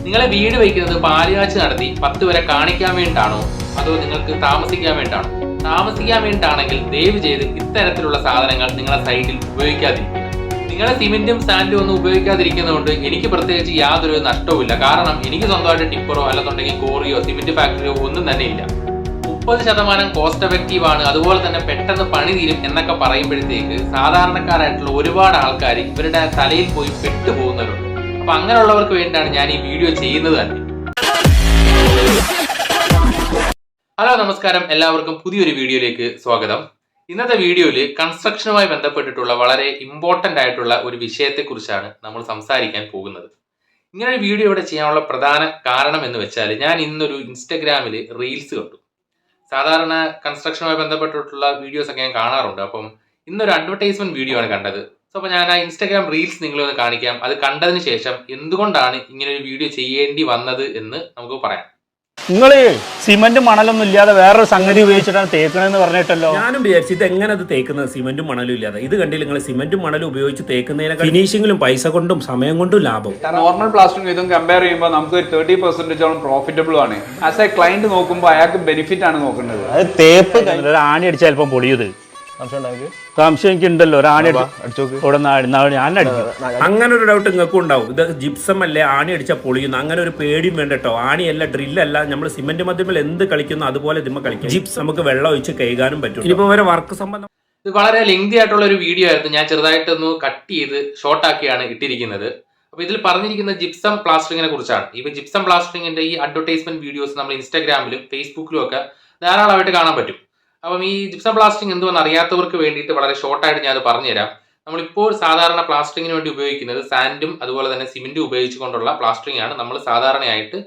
നിങ്ങളെ വീട് വയ്ക്കുന്നത് പാലുകാച്ച് നടത്തി 10 വരെ കാണിക്കാൻ വേണ്ടിയിട്ടാണോ അതോ നിങ്ങൾക്ക് താമസിക്കാൻ വേണ്ടിയിട്ടാണോ? താമസിക്കാൻ വേണ്ടിയിട്ടാണെങ്കിൽ ദയവ് ചെയ്ത് ഇത്തരത്തിലുള്ള സാധനങ്ങൾ നിങ്ങളുടെ സൈറ്റിൽ ഉപയോഗിക്കാതിരിക്കുക. നിങ്ങളെ സിമെന്റും സാൻഡും ഒന്നും ഉപയോഗിക്കാതിരിക്കുന്നതുകൊണ്ട് എനിക്ക് പ്രത്യേകിച്ച് യാതൊരു നഷ്ടവുമില്ല. കാരണം എനിക്ക് സ്വന്തമായിട്ട് ടിപ്പറോ അല്ലെന്നുണ്ടെങ്കിൽ കോറിയോ സിമെന്റ് ഫാക്ടറിയോ ഒന്നും തന്നെ ഇല്ല. 30% കോസ്റ്റ് എഫക്റ്റീവ് ആണ്, അതുപോലെ തന്നെ പെട്ടെന്ന് പണി തീരും എന്നൊക്കെ പറയുമ്പോഴത്തേക്ക് സാധാരണക്കാരായിട്ടുള്ള ഒരുപാട് ആൾക്കാർ ഇവരുടെ തലയിൽ പോയി പെട്ടുപോകുന്നവരുണ്ട്. അപ്പൊ അങ്ങനെയുള്ളവർക്ക് വേണ്ടിയിട്ടാണ് ഞാൻ ഈ വീഡിയോ ചെയ്യുന്നത് തന്നെ. ഹലോ, നമസ്കാരം, എല്ലാവർക്കും പുതിയൊരു വീഡിയോയിലേക്ക് സ്വാഗതം. ഇന്നത്തെ വീഡിയോയിൽ കൺസ്ട്രക്ഷനുമായി ബന്ധപ്പെട്ടിട്ടുള്ള വളരെ ഇമ്പോർട്ടന്റ് ആയിട്ടുള്ള ഒരു വിഷയത്തെക്കുറിച്ചാണ് നമ്മൾ സംസാരിക്കാൻ പോകുന്നത്. ഇങ്ങനെ ഒരു വീഡിയോ ഇവിടെ ചെയ്യാനുള്ള പ്രധാന കാരണം എന്ന് വെച്ചാൽ, ഞാൻ ഇന്നൊരു ഇൻസ്റ്റഗ്രാമിൽ റീൽസ് കണ്ടു. സാധാരണ കൺസ്ട്രക്ഷനുമായി ബന്ധപ്പെട്ടിട്ടുള്ള വീഡിയോസ് ഒക്കെ ഞാൻ കാണാറുണ്ട്. അപ്പം ഇന്നൊരു അഡ്വർടൈസ്മെന്റ് വീഡിയോ ആണ് കണ്ടത്. സോ അപ്പോൾ ഞാൻ ആ ഇൻസ്റ്റാഗ്രാം റീൽസ് നിങ്ങളെ ഒന്ന് കാണിക്കാം. അത് കണ്ടതിന് ശേഷം എന്തുകൊണ്ടാണ് ഇങ്ങനെ ഒരു വീഡിയോ ചെയ്യേണ്ടി വന്നത് എന്ന് നമുക്ക് പറയാം. നിങ്ങൾ സിമെന്റ് മണലൊന്നും ഇല്ലാതെ വേറൊരു സംഗതി ഉപയോഗിച്ചിട്ടാണ് തേക്കണെന്ന് പറഞ്ഞിട്ടല്ലോ. ഞാനും വിചാരിച്ചു ഇത് എങ്ങനെ അത് തേക്കുന്നത് സിമെന്റും മണലും ഇല്ലാതെ. ഇത് കണ്ടില്ല നിങ്ങൾ, സിമെന്റും മണലും ഉപയോഗിച്ച് തേക്കുന്നതിനൊക്കെ ഫിനിഷിങ്ങിലും പൈസ കൊണ്ടും സമയം കൊണ്ടും ലാഭം. നോർമൽ പ്ലാസ്റ്ററിംഗ് ഇതും കമ്പയർ ചെയ്യുമ്പോൾ നമുക്ക് 30% പ്രോഫിറ്റബിൾ ആണ്. ആസ് എ ക്ലയന്റ് നോക്കുമ്പോൾ അയാൾക്ക് ബെനിഫിറ്റ് ആണ് നോക്കുന്നത്. അത് തേപ്പ് ഒരു ആണി അടിച്ചാൽ ചിലപ്പം പൊടിയത് സംശയം എനിക്കുണ്ടല്ലോ. ഒരു ആണി ഞാൻ അടിക്കും. അങ്ങനെ ഒരു ഡൗട്ട് നിങ്ങൾക്കും ഉണ്ടാവും. ഇത് ജിപ്സം അല്ലേ, ആണി അടിച്ചാൽ പൊളിയുന്നു, അങ്ങനെ ഒരു പേടിയും വേണ്ട കേട്ടോ. ആണിയല്ല, ഡ്രില്ലല്ല. നമ്മൾ സിമെന്റ് മധ്യമൽ എന്ത് കളിക്കുന്നു അതുപോലെ ഇതിമ്മ കളിക്കും. ജിപ്സ് നമുക്ക് വെള്ളം ഒഴിച്ച് കഴുകാനും പറ്റും. ഇനിയിപ്പോ വരെ വർക്ക് സംബന്ധം ഇത് വളരെ ലെങ്തി ആയിട്ടുള്ള ഒരു വീഡിയോ ആയിരുന്നു. ഞാൻ ചെറുതായിട്ടൊന്ന് കട്ട് ചെയ്ത് ഷോർട്ട് ആക്കിയാണ് ഇട്ടിരിക്കുന്നത്. അപ്പൊ ഇതിൽ പറഞ്ഞിരിക്കുന്ന ജിപ്സം പ്ലാസ്റ്ററിങ്ങിനെ കുറിച്ചാണ്. ഇപ്പൊ ജിപ്സം പ്ലാസ്റ്ററിങ്ങിന്റെ ഈ അഡ്വർടൈസ്മെന്റ് വീഡിയോസ് നമ്മൾ ഇൻസ്റ്റാഗ്രാമിലും ഫേസ്ബുക്കിലും ഒക്കെ ധാരാളമായിട്ട് കാണാൻ പറ്റും. അപ്പം ഈ ജിപ്സം പ്ലാസ്റ്ററിംഗ് എന്തുവെന്ന് അറിയാത്തവർക്ക് വേണ്ടിയിട്ട് വളരെ ഷോർട്ടായിട്ട് ഞാൻ അത് പറഞ്ഞുതരാം. നമ്മളിപ്പോൾ സാധാരണ പ്ലാസ്റ്ററിങ്ങിന് വേണ്ടി ഉപയോഗിക്കുന്നത് സാൻഡും അതുപോലെ തന്നെ സിമെന്റും ഉപയോഗിച്ചുകൊണ്ടുള്ള പ്ലാസ്റ്ററിംഗ് ആണ് നമ്മൾ സാധാരണയായിട്ട്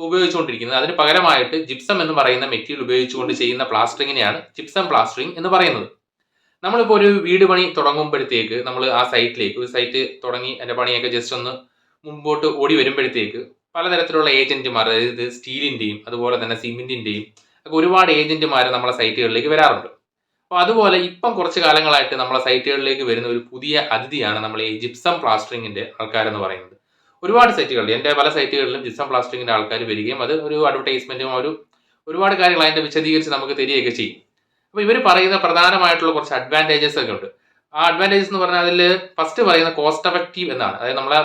ഉപയോഗിച്ചുകൊണ്ടിരിക്കുന്നത്. അതിന് പകരമായിട്ട് ജിപ്സം എന്ന് പറയുന്ന മെറ്റീരിയൽ ഉപയോഗിച്ചുകൊണ്ട് ചെയ്യുന്ന പ്ലാസ്റ്ററിങ്ങിനെയാണ് ജിപ്സം പ്ലാസ്റ്ററിംഗ് എന്ന് പറയുന്നത്. നമ്മളിപ്പോൾ ഒരു വീട് പണി തുടങ്ങുമ്പോഴത്തേക്ക് നമ്മൾ ആ സൈറ്റിലേക്ക് ഒരു സൈറ്റ് തുടങ്ങി അതിൻ്റെ പണിയൊക്കെ ജസ്റ്റ് ഒന്ന് മുമ്പോട്ട് ഓടി വരുമ്പോഴത്തേക്ക് പലതരത്തിലുള്ള ഏജന്റുമാർ, അതായത് സ്റ്റീലിൻ്റെയും അതുപോലെ തന്നെ സിമെന്റിൻ്റെയും ഒക്കെ ഒരുപാട് ഏജന്റുമാർ നമ്മളെ സൈറ്റുകളിലേക്ക് വരാറുണ്ട്. അപ്പോൾ അതുപോലെ ഇപ്പം കുറച്ച് കാലങ്ങളായിട്ട് നമ്മളെ സൈറ്റുകളിലേക്ക് വരുന്ന ഒരു പുതിയ അതിഥിയാണ് നമ്മൾ ഈ ജിപ്സം പ്ലാസ്റ്ററിങ്ങിന്റെ ആൾക്കാരെന്ന് പറയുന്നത്. ഒരുപാട് സൈറ്റുകളിൽ, എൻ്റെ പല സൈറ്റുകളിലും ജിപ്സം പ്ലാസ്റ്ററിങ്ങിന്റെ ആൾക്കാർ വരികയും അത് ഒരു അഡ്വർടൈസ്മെന്റും ഒരുപാട് കാര്യങ്ങൾ അതിന്റെ വിശദീകരിച്ച് നമുക്ക് തരികയൊക്കെ ചെയ്യും. അപ്പോൾ ഇവർ പറയുന്ന പ്രധാനമായിട്ടുള്ള കുറച്ച് അഡ്വാൻറ്റേജസ് ഒക്കെ ഉണ്ട്. ആ അഡ്വാൻറ്റേജസ് എന്ന് പറഞ്ഞാൽ അതിൽ ഫസ്റ്റ് പറയുന്ന കോസ്റ്റ് എഫക്റ്റീവ് എന്നാണ്. അതായത് നമ്മളെ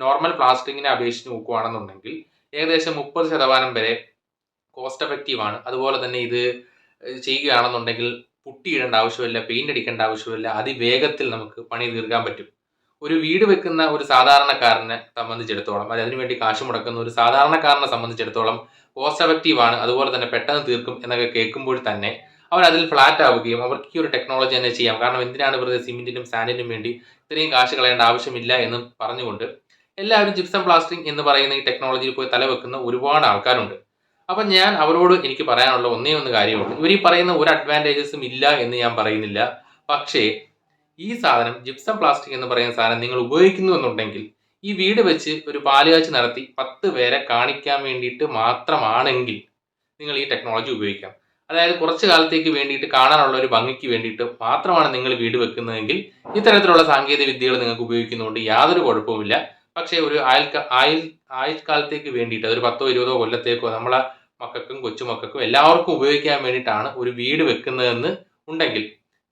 നോർമൽ പ്ലാസ്റ്ററിങ്ങിനെ അപേക്ഷിച്ച് നോക്കുകയാണെന്നുണ്ടെങ്കിൽ ഏകദേശം 30% വരെ കോസ്റ്റ് എഫക്റ്റീവ് ആണ്. അതുപോലെ തന്നെ ഇത് ചെയ്യുകയാണെന്നുണ്ടെങ്കിൽ പുട്ടിയിടേണ്ട ആവശ്യമില്ല, പെയിന്റ് അടിക്കേണ്ട ആവശ്യമില്ല, അതിവേഗത്തിൽ നമുക്ക് പണി തീർക്കാൻ പറ്റും. ഒരു വീട് വെക്കുന്ന ഒരു സാധാരണക്കാരനെ സംബന്ധിച്ചിടത്തോളം, അത് അതിനുവേണ്ടി കാശ് മുടക്കുന്ന ഒരു സാധാരണക്കാരനെ സംബന്ധിച്ചിടത്തോളം കോസ്റ്റ് എഫക്റ്റീവ് ആണ്, അതുപോലെ തന്നെ പെട്ടെന്ന് തീർക്കും എന്നൊക്കെ കേൾക്കുമ്പോൾ തന്നെ അവർ അതിൽ ഫ്ലാറ്റ് ആവുകയും അവർക്ക് ഈ ഒരു ടെക്നോളജി തന്നെ ചെയ്യാം. കാരണം എന്തിനാണ് വെറുതെ സിമെന്റിനും സാൻഡിനും വേണ്ടി ഇത്രയും കാശ് കളയേണ്ട ആവശ്യമില്ല എന്ന് പറഞ്ഞുകൊണ്ട് എല്ലാവരും ജിപ്സം പ്ലാസ്റ്ററിംഗ് എന്ന് പറയുന്ന ഈ ടെക്നോളജിയിൽ പോയി തലവെക്കുന്ന ഒരുപാട് ആൾക്കാരുണ്ട്. അപ്പം ഞാൻ അവരോട് എനിക്ക് പറയാനുള്ള ഒന്നേ ഒന്ന് കാര്യമുള്ളൂ. ഇവർ ഈ പറയുന്ന ഒരു അഡ്വാൻറ്റേജസും ഇല്ല എന്ന് ഞാൻ പറയുന്നില്ല. പക്ഷേ ഈ സാധനം ജിപ്സം പ്ലാസ്റ്റിക് എന്ന് പറയുന്ന സാധനം നിങ്ങൾ ഉപയോഗിക്കുന്നു എന്നുണ്ടെങ്കിൽ ഈ വീട് വെച്ച് ഒരു പാലുകാച്ച് നടത്തി 10 പേരെ കാണിക്കാൻ വേണ്ടിയിട്ട് മാത്രമാണെങ്കിൽ നിങ്ങൾ ഈ ടെക്നോളജി ഉപയോഗിക്കാം. അതായത് കുറച്ച് കാലത്തേക്ക് വേണ്ടിയിട്ട് കാണാനുള്ള ഒരു ഭംഗിക്ക് വേണ്ടിയിട്ട് മാത്രമാണ് നിങ്ങൾ വീട് വെക്കുന്നതെങ്കിൽ ഇത്തരത്തിലുള്ള സാങ്കേതിക വിദ്യകൾ നിങ്ങൾക്ക് ഉപയോഗിക്കുന്നതുകൊണ്ട് യാതൊരു കുഴപ്പവുമില്ല. പക്ഷേ ഒരു ആയുഷ്കാലത്തേക്ക് വേണ്ടിയിട്ട് അതൊരു 10-20 കൊല്ലത്തേക്കോ നമ്മളെ മക്കൾക്കും കൊച്ചുമക്കൾക്കും എല്ലാവർക്കും ഉപയോഗിക്കാൻ വേണ്ടിയിട്ടാണ് ഒരു വീട് വെക്കുന്നതെന്ന് ഉണ്ടെങ്കിൽ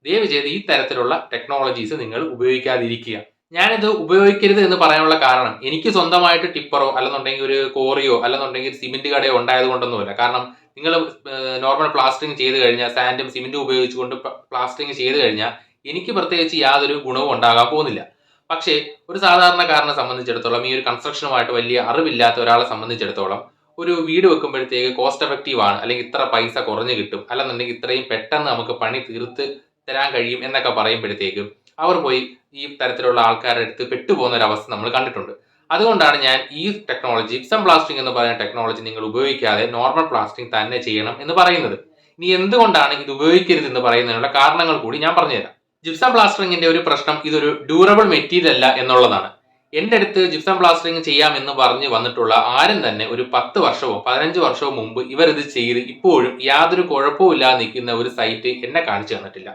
ദയവ് ചെയ്ത് ഈ തരത്തിലുള്ള ടെക്നോളജീസ് നിങ്ങൾ ഉപയോഗിക്കാതിരിക്കുക. ഞാനിത് ഉപയോഗിക്കരുത് എന്ന് പറയാനുള്ള കാരണം എനിക്ക് സ്വന്തമായിട്ട് ടിപ്പറോ അല്ലെന്നുണ്ടെങ്കിൽ ഒരു കോറിയോ അല്ലെന്നുണ്ടെങ്കിൽ സിമെന്റ് കടയോ ഉണ്ടായത് കൊണ്ടൊന്നുമില്ല. കാരണം നിങ്ങൾ നോർമൽ പ്ലാസ്റ്ററിങ് ചെയ്ത് കഴിഞ്ഞാൽ സാൻഡും സിമെന്റും ഉപയോഗിച്ചുകൊണ്ട് പ്ലാസ്റ്ററിങ് ചെയ്ത് കഴിഞ്ഞാൽ എനിക്ക് പ്രത്യേകിച്ച് യാതൊരു ഗുണവും ഉണ്ടാകാൻ പോകുന്നില്ല. പക്ഷേ ഒരു സാധാരണക്കാരനെ സംബന്ധിച്ചിടത്തോളം, ഈ ഒരു കൺസ്ട്രക്ഷനുമായിട്ട് വലിയ അറിവില്ലാത്ത ഒരാളെ സംബന്ധിച്ചിടത്തോളം ഒരു വീട് വെക്കുമ്പോഴത്തേക്ക് കോസ്റ്റ് എഫക്റ്റീവ് ആണ്, അല്ലെങ്കിൽ ഇത്ര പൈസ കുറഞ്ഞു കിട്ടും, അല്ലെന്നുണ്ടെങ്കിൽ ഇത്രയും പെട്ടെന്ന് നമുക്ക് പണി തീർത്ത് തരാൻ കഴിയും എന്നൊക്കെ പറയുമ്പോഴത്തേക്ക് അവർ പോയി ഈ തരത്തിലുള്ള ആൾക്കാരുടെ അടുത്ത് പെട്ടുപോകുന്ന ഒരു അവസ്ഥ നമ്മൾ കണ്ടിട്ടുണ്ട്. അതുകൊണ്ടാണ് ഞാൻ ഈ ടെക്നോളജി ജിപ്സം പ്ലാസ്റ്ററിംഗ് എന്ന് പറയുന്ന ടെക്നോളജി നിങ്ങൾ ഉപയോഗിക്കാതെ നോർമൽ പ്ലാസ്റ്ററിംഗ് തന്നെ ചെയ്യണം എന്ന് പറയുന്നത്. ഇനി എന്തുകൊണ്ടാണ് ഇത് ഉപയോഗിക്കരുത് എന്ന് പറയുന്നതിനുള്ള കാരണങ്ങൾ കൂടി ഞാൻ പറഞ്ഞുതരാം. ജിപ്സം പ്ലാസ്റ്ററിംഗിന്റെ ഒരു പ്രശ്നം ഇതൊരു ഡ്യൂറബിൾ മെറ്റീരിയൽ അല്ല എന്നുള്ളതാണ്. എൻ്റെ അടുത്ത് ജിപ്സം പ്ലാസ്റ്ററിംഗ് ചെയ്യാം എന്ന് പറഞ്ഞ് വന്നിട്ടുള്ള ആരും തന്നെ ഒരു 10 വർഷമോ 15 വർഷമോ മുമ്പ് ഇവർ ഇത് ചെയ്ത് ഇപ്പോഴും യാതൊരു കുഴപ്പവും ഇല്ലാതെ നിൽക്കുന്ന ഒരു സൈറ്റ് എന്നെ കാണിച്ചു തന്നിട്ടില്ല.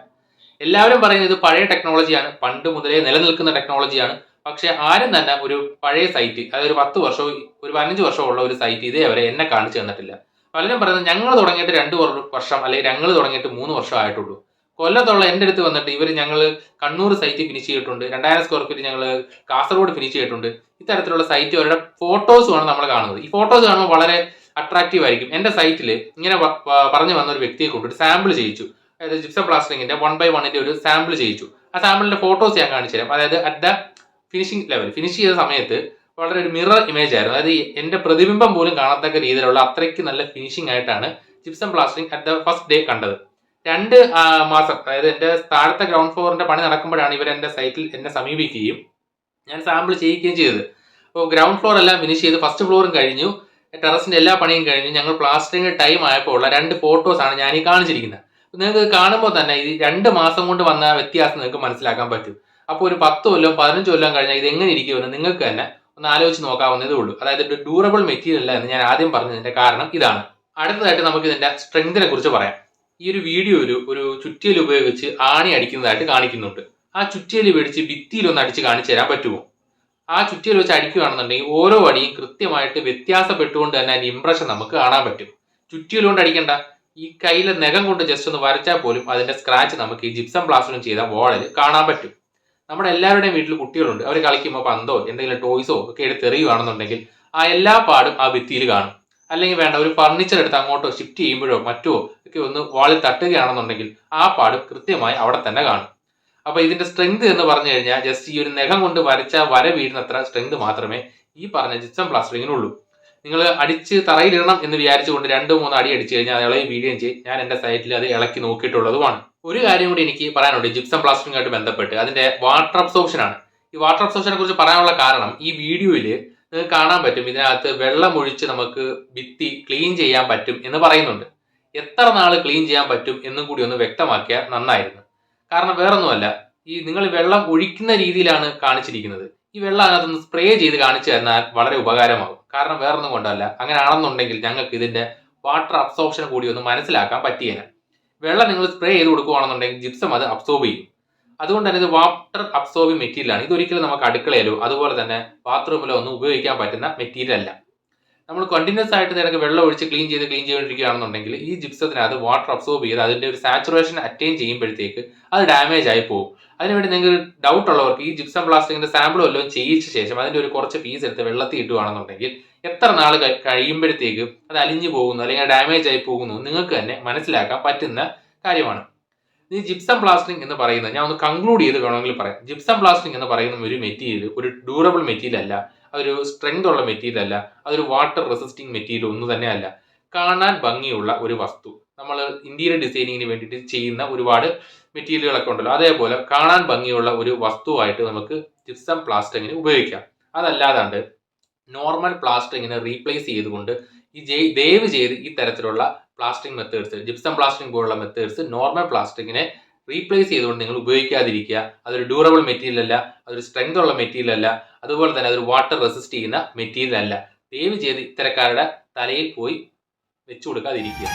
എല്ലാവരും പറയുന്നത് ഇത് പഴയ ടെക്നോളജിയാണ്, പണ്ട് മുതലേ നിലനിൽക്കുന്ന ടെക്നോളജിയാണ്, പക്ഷെ ആരും തന്നെ ഒരു പഴയ സൈറ്റ്, അതായത് ഒരു 10 വർഷവും ഒരു 15 വർഷവും ഉള്ള ഒരു സൈറ്റ് ഇതേവരെ എന്നെ കാണിച്ചു തന്നിട്ടില്ല. പലരും പറയുന്നത് ഞങ്ങൾ തുടങ്ങിയിട്ട് 2 വർഷം അല്ലെങ്കിൽ ഞങ്ങൾ തുടങ്ങിയിട്ട് 3 വർഷം ആയിട്ടുള്ളൂ. കൊല്ലത്തുള്ള എൻ്റെ അടുത്ത് വന്നിട്ട് ഞങ്ങൾ കണ്ണൂർ സൈറ്റ് ഫിനിഷ് ചെയ്തിട്ടുണ്ട്, 2000 സ്ക്വയർ ഫീറ്റ് ഞങ്ങൾ കാസർഗോഡ് ഫിനിഷ് ചെയ്തിട്ടുണ്ട്. ഇത്തരത്തിലുള്ള സൈറ്റ് അവരുടെ ഫോട്ടോസുമാണ് നമ്മൾ കാണുന്നത്. ഈ ഫോട്ടോസ് കാണുമ്പോൾ വളരെ അട്രാക്റ്റീവ് ആയിരിക്കും. എൻ്റെ സൈറ്റിൽ ഇങ്ങനെ പറഞ്ഞു വന്ന ഒരു വ്യക്തിയെ കൊണ്ട് ഒരു സാമ്പിൾ ചെയ്യിച്ചു. അതായത് ജിപ്സം പ്ലാസ്റ്ററിങ്ങിന്റെ 1/1 ഒരു സാമ്പിൾ ചെയ്യിച്ചു. ആ സാമ്പിളിന്റെ ഫോട്ടോസ് ഞാൻ കാണിച്ചു തരാം. അതായത് at the finishing level finish ചെയ്ത സമയത്ത് വളരെ ഒരു മിറർ ഇമേജ് ആയിരുന്നു. അതായത് എൻ്റെ പ്രതിബിംബം പോലും കാണത്തക്ക രീതിയിലുള്ള അത്രയ്ക്ക് നല്ല ഫിനിഷിംഗ് ആയിട്ടാണ് gypsum plastering at the first day കണ്ടത്. 2 മാസം, അതായത് എൻ്റെ താഴത്തെ ഗ്രൗണ്ട് ഫ്ലോറിന്റെ പണി നടക്കുമ്പോഴാണ് ഇവർ എൻ്റെ സൈറ്റിൽ എന്നെ സമീപിക്കുകയും ഞാൻ സാമ്പിൾ ചെയ്യിക്കുകയും ചെയ്തത്. അപ്പോൾ ഗ്രൗണ്ട് ഫ്ലോർ എല്ലാം ഫിനിഷ് ചെയ്ത് ഫസ്റ്റ് ഫ്ലോറും കഴിഞ്ഞു, ടെറസിന്റെ എല്ലാ പണിയും കഴിഞ്ഞു. ഞങ്ങൾ പ്ലാസ്റ്ററിംഗ് ടൈം ആയപ്പോൾ ഉള്ള 2 ഫോട്ടോസാണ് ഞാൻ ഈ കാണിച്ചിരിക്കുന്നത്. നിങ്ങൾക്ക് കാണുമ്പോൾ തന്നെ ഈ 2 മാസം കൊണ്ട് വന്ന വ്യത്യാസം നിങ്ങൾക്ക് മനസ്സിലാക്കാൻ പറ്റും. അപ്പോൾ ഒരു 10 കൊല്ലം 15 കൊല്ലം കഴിഞ്ഞാൽ ഇത് എങ്ങനെ ഇരിക്കുമെന്ന് നിങ്ങൾക്ക് തന്നെ ഒന്ന് ആലോചിച്ച് നോക്കാവുന്നതേ ഉള്ളൂ. അതായത് ഒരു ഡ്യൂറബിൾ മെറ്റീരിയൽ അല്ല എന്ന് ഞാൻ ആദ്യം പറഞ്ഞതിന്റെ കാരണം ഇതാണ്. അടുത്തതായിട്ട് നമുക്ക് ഇതിന്റെ സ്ട്രെങ്തിനെ കുറിച്ച് പറയാം. ഈ ഒരു വീഡിയോയിൽ ഒരു ചുറ്റിയൽ ഉപയോഗിച്ച് ആണി അടിക്കുന്നതായിട്ട് കാണിക്കുന്നുണ്ട്. ആ ചുറ്റിയൽ മേടിച്ച് ഭിത്തിയിലൊന്ന് അടിച്ച് കാണിച്ചു തരാൻ പറ്റുമോ? ആ ചുറ്റിയൽ വെച്ച് അടിക്കുകയാണെന്നുണ്ടെങ്കിൽ ഓരോ അടിയും കൃത്യമായിട്ട് വ്യത്യാസപ്പെട്ടുകൊണ്ട് തന്നെ അതിന്റെ ഇംപ്രഷൻ നമുക്ക് കാണാൻ പറ്റും. ചുറ്റിയൽ കൊണ്ട് അടിക്കണ്ട, ഈ കയ്യിലെ നഖം കൊണ്ട് ജസ്റ്റ് ഒന്ന് വരച്ചാൽ പോലും അതിന്റെ സ്ക്രാച്ച് നമുക്ക് ഈ ജിപ്സം പ്ലാസ്റ്ററിംഗ് ചെയ്ത വാളിൽ കാണാൻ പറ്റും. നമ്മുടെ എല്ലാവരുടെയും വീട്ടിൽ കുട്ടികളുണ്ട്. അവർ കളിക്കുമ്പോൾ പന്തോ എന്തെങ്കിലും ടോയ്സോ ഒക്കെ എടുത്തെറിയുകയാണെന്നുണ്ടെങ്കിൽ ആ എല്ലാ പാടും ആ ഭിത്തിയിൽ കാണും. അല്ലെങ്കിൽ വേണ്ട, ഒരു ഫർണിച്ചർ എടുത്ത് അങ്ങോട്ടോ ഷിഫ്റ്റ് ചെയ്യുമ്പോഴോ മറ്റോ ഒക്കെ ഒന്ന് വാളിൽ തട്ടുകയാണെന്നുണ്ടെങ്കിൽ ആ പാട് കൃത്യമായി അവിടെ തന്നെ കാണും. അപ്പൊ ഇതിന്റെ സ്ട്രെങ്ത് എന്ന് പറഞ്ഞു കഴിഞ്ഞാൽ ജസ്റ്റ് ഈ ഒരു നഖം കൊണ്ട് വരച്ച വര വീഴുന്നത്ര സ്ട്രെങ്ത് മാത്രമേ ഈ പറഞ്ഞ ജിപ്സം പ്ലാസ്റ്ററിങ്ങിനുള്ളൂ. നിങ്ങൾ അടിച്ച് തറയിലിടണം എന്ന് വിചാരിച്ചുകൊണ്ട് 2-3 അടി അടിച്ചു കഴിഞ്ഞാൽ അത് ഇളകി വീഴുകയും ചെയ്യും. ഞാൻ എൻ്റെ സൈറ്റിൽ അത് ഇളക്കി നോക്കിയിട്ടുള്ളതുമാണ്. ഒരു കാര്യം കൂടി എനിക്ക് പറയാനുണ്ട് ജിപ്സം പ്ലാസ്റ്ററിംഗ് ആയിട്ട് ബന്ധപ്പെട്ട്, അതിന്റെ വാട്ടർ അബ്സോർപ്ഷൻ ആണ്. ഈ വാട്ടർ അബ്സോർപ്ഷനെ കുറിച്ച് പറയാനുള്ള കാരണം ഈ വീഡിയോയിൽ നിങ്ങൾക്ക് കാണാൻ പറ്റും. ഇതിനകത്ത് വെള്ളം ഒഴിച്ച് നമുക്ക് ഭിത്തി ക്ലീൻ ചെയ്യാൻ പറ്റും എന്ന് പറയുന്നുണ്ട്. എത്ര നാൾ ക്ലീൻ ചെയ്യാൻ പറ്റും എന്നും കൂടി ഒന്ന് വ്യക്തമാക്കിയാൽ നന്നായിരുന്നു. കാരണം വേറൊന്നുമല്ല, ഈ നിങ്ങൾ വെള്ളം ഒഴിക്കുന്ന രീതിയിലാണ് കാണിച്ചിരിക്കുന്നത്. ഈ വെള്ളം അതിനകത്തൊന്ന് സ്പ്രേ ചെയ്ത് കാണിച്ചു തന്നാൽ വളരെ ഉപകാരമാകും. കാരണം വേറൊന്നും കൊണ്ടല്ല, അങ്ങനെ ആണെന്നുണ്ടെങ്കിൽ ഞങ്ങൾക്ക് ഇതിന്റെ വാട്ടർ അബ്സോർപ്ഷൻ കൂടി ഒന്ന് മനസ്സിലാക്കാൻ പറ്റിയേനെ. വെള്ളം നിങ്ങൾ സ്പ്രേ ചെയ്ത് കൊടുക്കുകയാണെന്നുണ്ടെങ്കിൽ ജിപ്സം അത് അബ്സോർബ് ചെയ്യും. അതുകൊണ്ട് തന്നെ ഇത് വാട്ടർ അബ്സോർബിങ് മെറ്റീരിയൽ ആണ്. ഇതൊരിക്കലും നമുക്ക് അടുക്കളയിലോ അതുപോലെ തന്നെ ബാത്റൂമിലോ ഒന്നും ഉപയോഗിക്കാൻ പറ്റുന്ന മെറ്റീരിയൽ അല്ല. നമ്മൾ കണ്ടിന്യൂസ് ആയിട്ട് നിനക്ക് വെള്ളം ഒഴിച്ച് ക്ലീൻ ചെയ്തുകൊണ്ടിരിക്കുകയാണെന്നുണ്ടെങ്കിൽ ഈ ജിപ്സത്തിനകത്ത് വാട്ടർ അബ്സോർബ് ചെയ്ത് അതിന്റെ ഒരു സാച്ചുറേഷൻ അറ്റൈൻ ചെയ്യുമ്പോഴത്തേക്ക് അത് ഡാമേജ് ആയി പോകും. അതിനുവേണ്ടി നിങ്ങൾക്ക് ഡൗട്ട് ഉള്ളവർക്ക് ഈ ജിപ്സം പ്ലാസ്റ്റിക്കിന്റെ സാമ്പിൾ വല്ലതും ചെയ്യിച്ച ശേഷം അതിന്റെ ഒരു കുറച്ച് പീസ് എടുത്ത് വെള്ളത്തിൽ ഇട്ടുകയാണെന്നുണ്ടെങ്കിൽ എത്ര നാൾ കഴിയുമ്പോഴത്തേക്ക് അത് അലിഞ്ഞു പോകുന്നു അല്ലെങ്കിൽ ഡാമേജ് ആയി പോകുന്നു നിങ്ങൾക്ക് തന്നെ മനസ്സിലാക്കാൻ പറ്റുന്ന കാര്യമാണ്. ഈ ജിപ്സം പ്ലാസ്റ്ററിംഗ് എന്ന് പറയുന്നത് ഞാൻ ഒന്ന് കൺക്ലൂഡ് ചെയ്ത് വേണമെങ്കിൽ പറയാം. ജിപ്സം പ്ലാസ്റ്ററിംഗ് എന്ന് പറയുന്ന ഒരു മെറ്റീരിയൽ ഒരു ഡ്യൂറബിൾ മെറ്റീരിയൽ അല്ല, അതൊരു സ്ട്രെങ്ത് ഉള്ള മെറ്റീരിയൽ അല്ല, അതൊരു വാട്ടർ റെസിസ്റ്റിംഗ് മെറ്റീരിയൽ ഒന്നും തന്നെ അല്ല. കാണാൻ ഭംഗിയുള്ള ഒരു വസ്തു, നമ്മൾ ഇന്റീരിയർ ഡിസൈനിങ്ങിന് വേണ്ടിയിട്ട് ചെയ്യുന്ന ഒരുപാട് മെറ്റീരിയലുകളൊക്കെ ഉണ്ടല്ലോ, അതേപോലെ കാണാൻ ഭംഗിയുള്ള ഒരു വസ്തുവായിട്ട് നമുക്ക് ജിപ്സം പ്ലാസ്റ്ററിങ്ങിന് ഉപയോഗിക്കാം. അതല്ലാതാണ്ട് നോർമൽ പ്ലാസ്റ്ററിങ്ങിനെ റീപ്ലേസ് ചെയ്തുകൊണ്ട് ദയവ് ചെയ്ത് ഈ തരത്തിലുള്ള പ്ലാസ്റ്ററിംഗ് മെത്തേഡ്സ്, ജിപ്സം പ്ലാസ്റ്ററിംഗ് പോലുള്ള മെത്തേഡ്സ് നോർമൽ പ്ലാസ്റ്ററിങ്ങിനെ റീപ്ലേസ് ചെയ്തുകൊണ്ട് നിങ്ങൾ ഉപയോഗിക്കാതിരിക്കുക. അതൊരു ഡ്യൂറബിൾ മെറ്റീരിയൽ അല്ല, അതൊരു സ്ട്രെങ്ത് ഉള്ള മെറ്റീരിയൽ അല്ല, അതുപോലെ തന്നെ അതൊരു വാട്ടർ റെസിസ്റ്റ് ചെയ്യുന്ന മെറ്റീരിയൽ അല്ല. ദയവ് ചെയ്ത് ഇത്തരക്കാരുടെ തലയിൽ പോയി വെച്ചു കൊടുക്കാതിരിക്കുക.